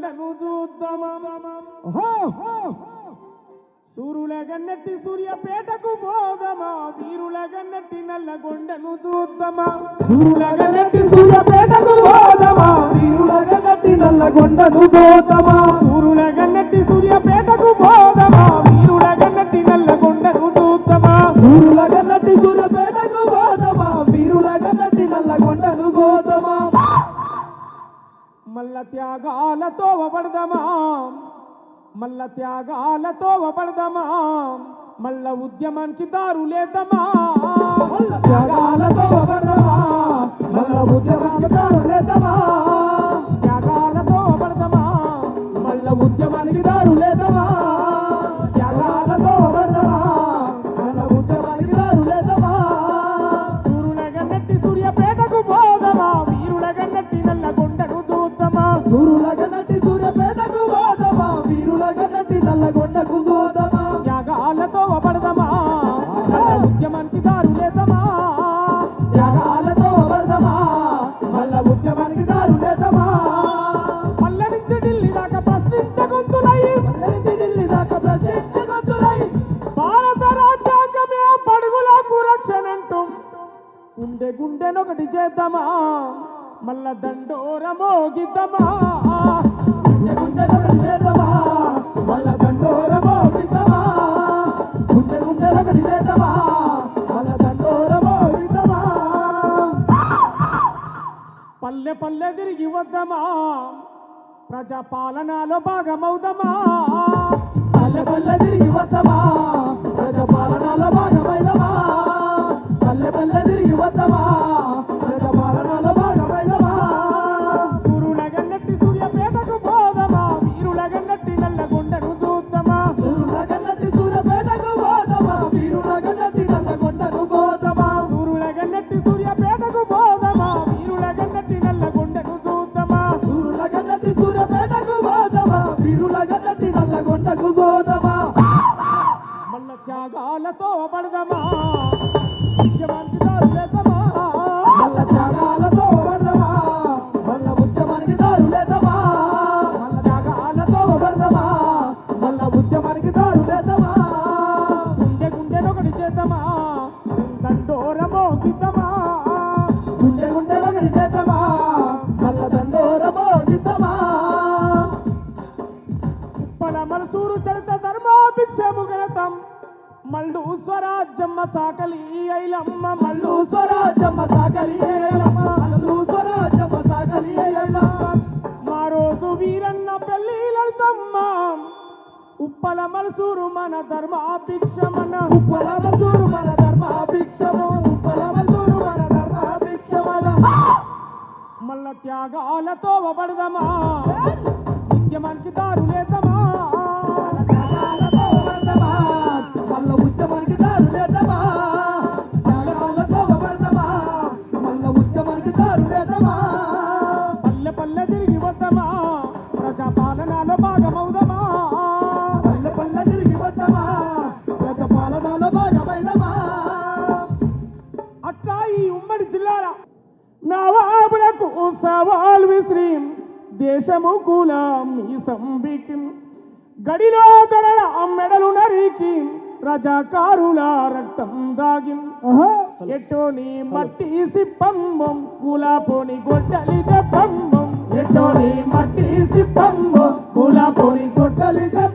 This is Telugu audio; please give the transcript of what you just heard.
కొండను చూద్దామా సూరుల గన్నెట్టి సూర్యపేటకు పోదమా వీరుల గన్నెట్టి నల్లగొండను చూద్దామా సూరుల గన్నెట్టి సూర్యపేటకు పోదమా వీరుల గన్నెట్టి నల్లగొండను చూద్దామా సూరుల గన్నెట్టి సూర్యపేటకు పోదమా వీరుల గన్నెట్టి నల్లగొండను చూద్దామా సూరుల గన్నెట్టి సూర్యపేటకు పోదమా వీరుల గన్నెట్టి నల్లగొండను చూద్దామా మల్ల త్యాగాలతో వబడదమా మల్ల త్యాగాలతో వబడదమా మల్ల ఉద్యమానికి దారులేదమా మల్ల త్యాగాలతో వబడదమా మల్ల ఉద్యమానికి దారులేదమా త్యాగాలతో వబడదమా మల్ల ఉద్యమానికి దారులేదమా త్యాగాలతో వబడదమా మల్ల ఉద్యమానికి దారులేదమా సూరుల గన్నెట్టి సూర్యపేటకు పోదమా వీరుల గన్నెట్టి నల్లగొండను చూద్దామా సూరుల గన్నెట్టి సూర్యపేటకు పోదమా వీరుల గన్నెట్టి నల్లగొండకు పోదమా త్యాగాలతో వబడదమా మల్ల ఉద్యమానికి దారులేదమా త్యాగాలతో వబడదమా మల్ల ఉద్యమానికి దారులేదమా పల్ల నుంచి ఢిల్లీ దాకా ప్రశ్నించగొంతులై పల్లెనికి ఢిల్లీ దాకా ప్రశ్నించగొంతులై భారత రాజ్యాంగమే పడుగులకు రక్షణంటూ గుండె గుండెనొకటి చేద్దామా మల్ల దండోర మోగిద్దామా గుండె గుండెలొకటి చేద్దామా మల్ల దండోర మోగిద్దామా గుండె గుండెలొకటి చేద్దామా మల్ల దండోర మోగిద్దామా పల్లె పల్లె తిరిగి వద్దామా ప్రజాపాలనలో భాగమవుదామా పల్లె పల్లె తిరిగి వద్దామా ప్రజాపాలనలో భాగమైదమా పల్లె పల్లె తిరిగి వద్దామా ప్రజాపాలనలో భాగమైదమా సూరుల గన్నెట్టి సూర్యపేటకు పోదమా వీరుల గన్నెట్టి నల్లగొండను చూద్దామా సూరుల గన్నెట్టి సూర్యపేటకు పోదమా వీరుల గన్నెట్టి నల్లగొండను పోదమా సూరుల గన్నెట్టి సూర్యపేటకు పోదమా వీరుల గన్నెట్టి నల్లగొండను చూద్దామా సూరుల గన్నెట్టి సూర్యపేటకు పోదమా వీరుల గన్నెట్టి నల్లగొండకు పోదమా మల్ల త్యాగాలతో పడదమా ఉద్యమానికి దారులేదమా మల్ల త్యాగాలతో పడదమా మల్ల ఉద్యమానికి దారులేదమా మల్ల త్యాగాలతో పడదమా మల్ల ఉద్యమానికి దారులేదమా గుండె గుండెనొకటి చేద్దామా దండోర మోగిద్దామా గుండె గుండెలొకటి చేద్దామా మల్ల దండోర మోగిద్దామా ఉప్పల మనసూరు చరిత ధర్మాభిక్షము గణతం మల్లు స్వరాజ్యమ్మ చాకలి ఐలమ్మ మల్లు స్వరాజ్యమ్మ సాకలి ఏలమ్మ మల్లు స్వరాజ్యమ్మ సాకలి ఏలమ్మ మా రోజు వీరన్న పెళ్ళిళ్ళమ్మ ఉప్పల మనసూరు మన ధర్మాభిక్షమన ఉప్పల మల్లూరు మన ధర్మాభిక్షము ఉప్పల మల్లూరు మన ధర్మాభిక్షమన మల్ల త్యాగాలతో వబడదమా ఉద్యమానికి దారులేదమా త్యాగాలతో పడదమా మల్ల ఉద్యమానికి దారులేదమా త్యాగాలతో పడదమా మల్ల ఉద్యమానికి దారులేదమా పల్లె పల్లె తిరిగి వద్దమా ప్రజాపాలనలో భాగమవుదమా పల్లె పల్లె తిరిగి వద్దమా ప్రజాపాలనలో భాగమైదమా అట్లా ఈ ఉమ్మడి జిల్లాల నవాబులకు సవాల్ విశ్రీం దేశము కులం ఈ సంబికి గడిలో ధరల మెడలు నరికి రజాకారుల రక్తం దాగిం ఎట్టోని మట్టి సిప్పంబం కులాపోని గొడ్డలి దెబ్బంబం ఎట్టోని మట్టి సిప్పంబం కులాపోని గొడ్డలి దెబ్బ